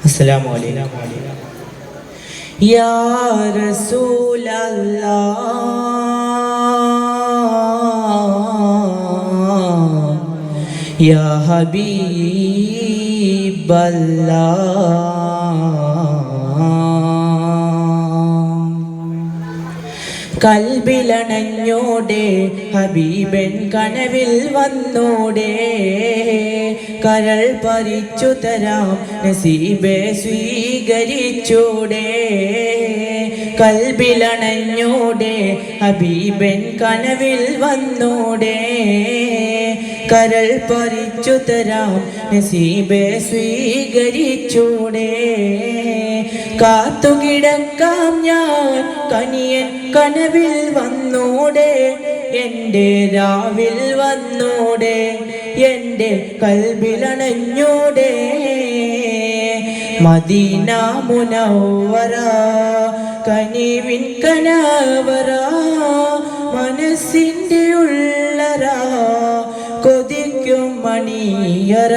അസ്സലാമു അലൈക്കും യാ റസൂലല്ലാഹ് യാ ഹബീബല്ലാഹ് കൽബിലണഞ്ഞോടെ ഹബീബൻ കനവിൽ വന്നോടെ കരൾ പറിച്ചു തരാം നസീബെ സ്വീകരിച്ചോടെ കൽബിലണഞ്ഞോടെ ഹബീബൻ കനവിൽ വന്നോടെ കരൾ പറിച്ചു തരാം നസീബെ സ്വീകരിച്ചോടെ കാത്തുകിടക്കാം ഞാൻ കനിയൻ കനവിൽ വന്നോടെ എൻ്റെ രാവിൽ വന്നോടെ എൻ്റെ കൽബിലണഞ്ഞോടെ മദീന മുനവ്വറ കനിവിൻ കനവറ മനസ്സിൻ്റെ ഉള്ളറ കൊതിക്കും മണിയറ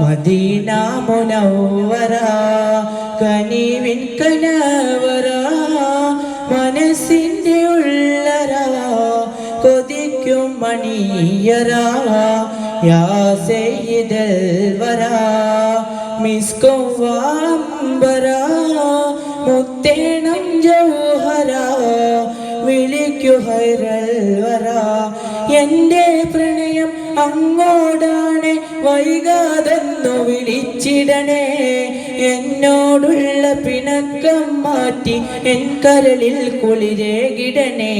മദീന മുനവ്വറ കനിവിൻ കനവറ മനസ്സിൻ്റെ ഉള്ളറ കൊതിക്കും മണിയറ യാ സയ്യിദൽ വറ മിസ്കും വാംബറ മുത്തേണം ജൗഹറ വിളിക്കു ഹൈറൽ വറ എൻ്റെ പ്രണയം അങ്ങോടാണ് വൈകാതെന്നു വിളിച്ചിടണേ എന്നോടുള്ള പിണക്കം മാറ്റി എൻ കരളിൽ കുളിരേകിടണേ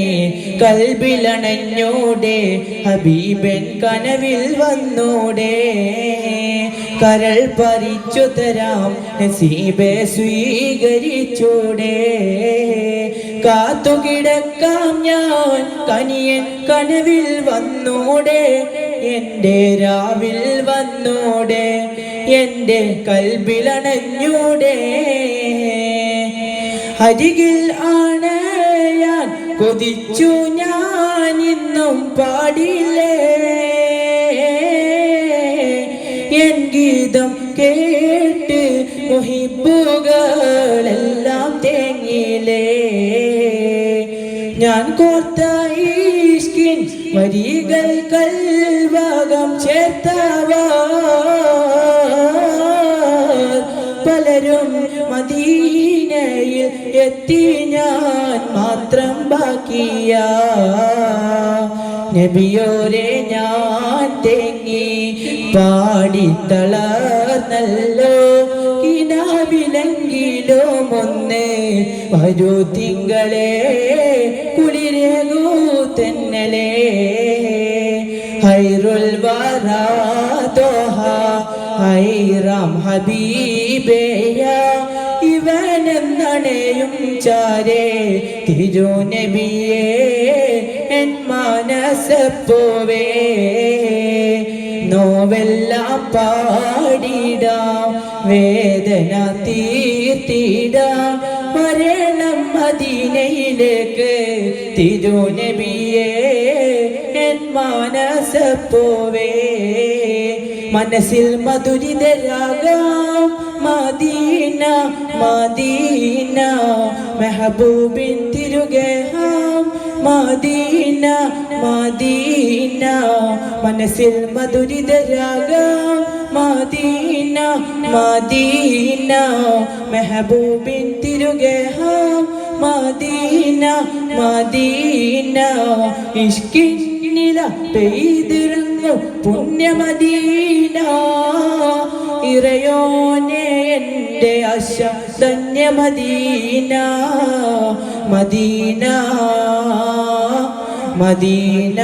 കൽബിലണഞ്ഞോടെ ഹബീബൻ കനവിൽ വന്നോടെ കരൾ പറിച്ചു തരാം നസീബെ സ്വീകരിച്ചോടെ കാത്തുകിടക്കാം ഞാൻ കനിയൻ കനവിൽ വന്നോടെ എൻ്റെ രാവിൽ വന്നോടെ എൻ്റെ കൽബിലണഞ്ഞോടെ അരികിൽ അണയാൻ കൊതിച്ചു ഞാൻ ഇന്നും പാടില്ലേ എൻ ഗീതം കേട്ട് മുഹിബുകളെല്ലാം തേങ്ങിലേ ഞാൻ കോർത്ത ഈഷ്കിൻ വരികൾ കൽഭാഗം ചേർത്തവർ പലരും മദീനയിൽ എത്തി ഞാൻ മാത്രം ബാക്കിയ നബിയോരെ ഞാൻ തേങ്ങി പാടിത്തളർന്നല്ലോ കിനാവിലെങ്കിലും ഒന്ന് വരൂ തിങ്കളെ കുളിരേകൂ തെന്നലേ ഹൈറുൽ വറാ തോഹ ഹൈറാം ഹബീബേയ ഇവനെന്നണയും ചാരേ തിരുനബിയേ എൻ മനസ്സപ്പോവേ നോവെല്ലാം പാടിടാം വേദന തീർത്തിടാം വരണം മദീനയിലേക്ക് തിരുനബിയേ എൻ മനസ്സപ്പോവേ മനസ്സിൽ മധുരിതരാകാം മദീന മദീന മെഹബൂബിൻ തിരുഗേഹാം മദീന മദീന മനസ്സിൽ മധുരിതരാകാം മദീന മദീന മെഹബൂബിൻ തിരുഗേഹാം മദീന മദീന ഇഷ്കിന്നില പെയ്തിറങ്ങു പുണ്യമദീന ഇറയോനെ എൻ്റെ ആശ ധന്യമദീന മദീന മദീന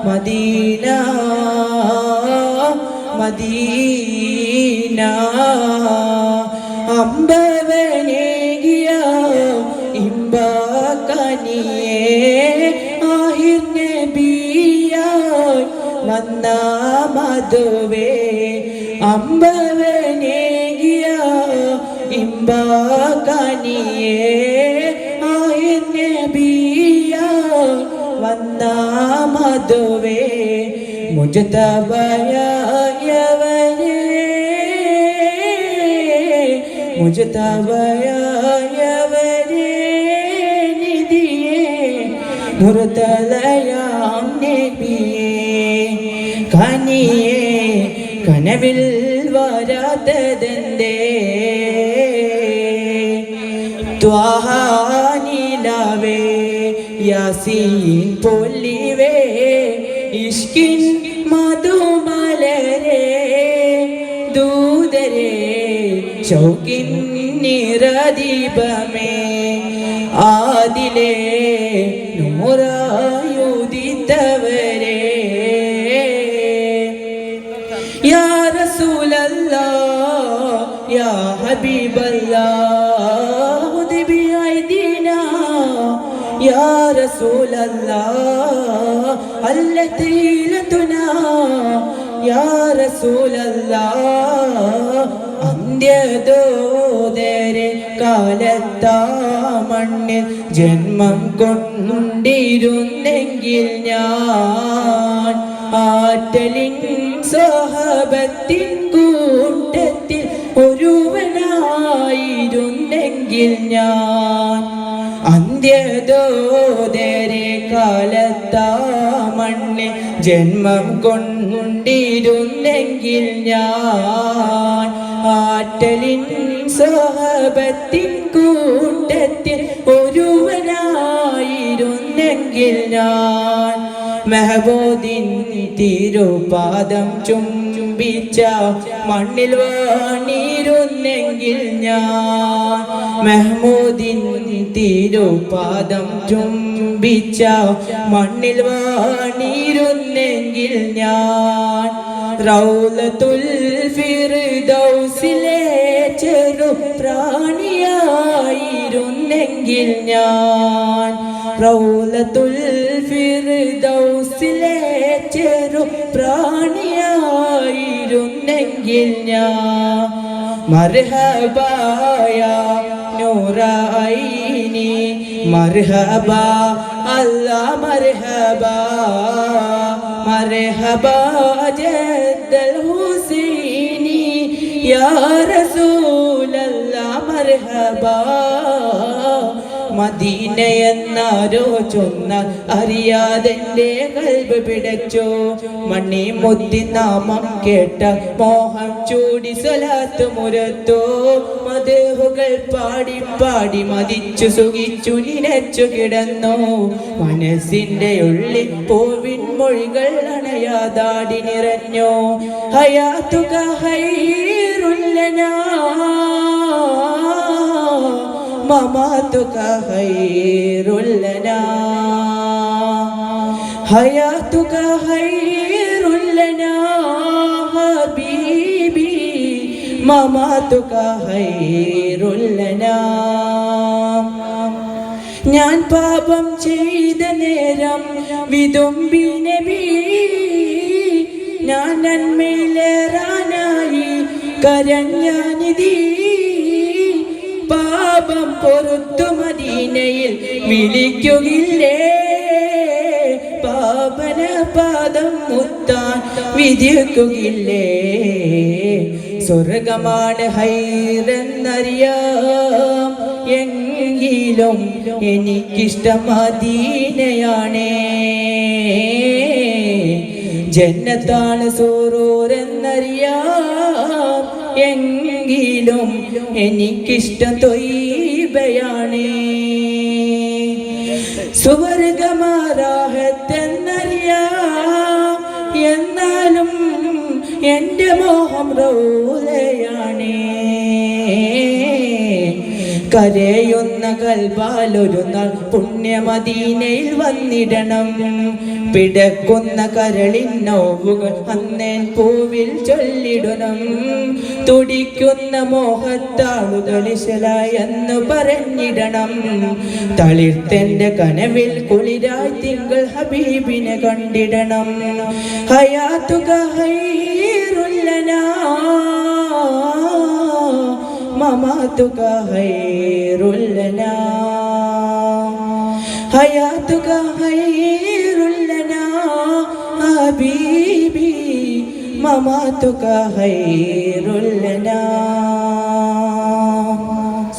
മദീന മദീന അമ്പവനേകിയ ഇമ്പകനിയേ ആഹിർ നബിയായി വന്ന മധുവേ അമ്പവനേകിയ ഇമ്പകനിയേ ആഹിർ നബിയായി വന്ന മധുവേ മുജ്തബയായവനേ മുജ്തബയായവരെ നിധിയെ മുർതലയാം നബിയെ കനിയെ കനവിൽ വരാത്തതെന്തേ ത്വാഹ നിലാവേ യാസീൻ പൊലിവേ ഇഷ്കിൻ മധുമലരേ ദൂതരേ ശൗകിൻ നിറദീപമേ ആദിലേ നൂറായുദിത്തവരേ യാ റസൂലല്ലാഹ് യാ ഹബീബല്ലാഹ് ഖുദ് ബിഅയ്ദിനാ യാ റസൂലല്ലാഹ് അല്ലതീലതുനാ യാ റസൂലല്ലാഹ് അന്ത്യദൂതരെ കാലത്താ മണ്ണിൽ ജന്മം കൊണ്ടിരുന്നെങ്കിൽ ഞാൻ ആറ്റലിൻ സ്വഹബത്തിൻ കൂട്ടത്തിൽ ഒരുവനായിരുന്നെങ്കിൽ ഞാൻ അന്ത്യദൂതരെ കാലത്താ മണ്ണിൽ ജന്മം കൊണ്ടിരുന്നെങ്കിൽ ഞാൻ ആറ്റലിൻ സ്വഹബത്തിൻ കൂട്ടത്തിൽ ഒരുവനായിരുന്നെങ്കിൽ ഞാൻ മെഹബൂദിൻ തിരുപാദം ചുംബിച്ച മണ്ണിൽ വാണിരുന്നെങ്കിൽ ഞാൻ മെഹബൂദിൻ തിരുപാദം ചുംബിച്ച മണ്ണിൽ വാണിരുന്നെങ്കിൽ ഞാൻ റൗലത്തുൽ ഫിർദൗസിലെ ചെറു പ്രാണിയായിരുന്നെങ്കിൽ ഞാൻ റൗലത്തുൽ ഫിർദൗസിലെ ചെറു പ്രാണിയായിരുന്നെങ്കിൽ ഞാൻ മർഹബായ നൂറൈനി മർഹബ അല്ലാ മർഹബ മർഹബ ജദ്ദൽ ഹുസൈനി യാ റസൂലല്ലാ മർഹബ മദീന എന്നാരോ ചൊന്നാൽ അറിയാതെന്റെ കൽബ് പിടച്ചോ മണി മുത്തി നാമം കേട്ട മോഹം ചൂടി സ്വലാത്ത് മുരത്തോ മദ്ഹുകൾ പാടി പാടി മതിച്ചു സുഖിച്ചു നിനച്ചു കിടന്നോ മനസ്സിന്റെ ഉള്ളിൽ പൂവിൻ മൊഴികൾ അണയാതാടി നിറഞ്ഞോ ഹയാതുക ഹൈറുൽ ലനാ മമാതുക ഹൈറുൽ ലനാ ഹയാതുക ഹൈറുൽ ലനാ ഹബീബി മമാതുക ഹൈറുൽ ലനാ ഞാൻ പാപം ചെയ്ത നേരം വിതുമ്പി നബി ഞാൻ നന്മയിലേറാനായി കരഞ്ഞാനിധി പാപം പൊറുത്തു മദീനയിൽ വിളിക്കുകില്ലേ പാപന പാദം മുത്താൻ വിധിക്കുകില്ലേ സ്വർഗമാണ് ഹൈറെന്നറിയാം എങ്കിലും എനിക്കിഷ്ടം മദീനയാണേ ജന്നത്താണ് സൂറൂരെന്നറിയാം എങ്കിലും എനിക്കിഷ്ടം തൊയ്ബയാണേ സുവർഗമാറാഹത്തെന്നറിയാം എന്നാലും എൻ്റെ മോഹം റൗലയാണേ കരയുന്ന കൽബാലൊരു നാൾ പുണ്യമദീനയിൽ വന്നിടണം പിടക്കുന്ന കരളിൻ നോവുകൾ അന്നേൻ പൂവിൽ ചൊല്ലിടണം തുടിക്കുന്ന മോഹത്താളുകൾ ഇശലായെന്ന് പറഞ്ഞിടണം തളിർത്തെന്റെ കനവിൽ കുളിരായി തിങ്കൾ ഹബീബിനെ കണ്ടിടണം ഹയാതുക ഹൈറുൽ ലനാ മമാതുക ഹൈറുൽ ലനാ ഹയാതുക ഹൈറുൽ ലനാ ഹബീബി മമാതുക ഹൈറുൽ ലനാ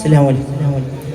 അസ്സലാമു അലൈക്കും.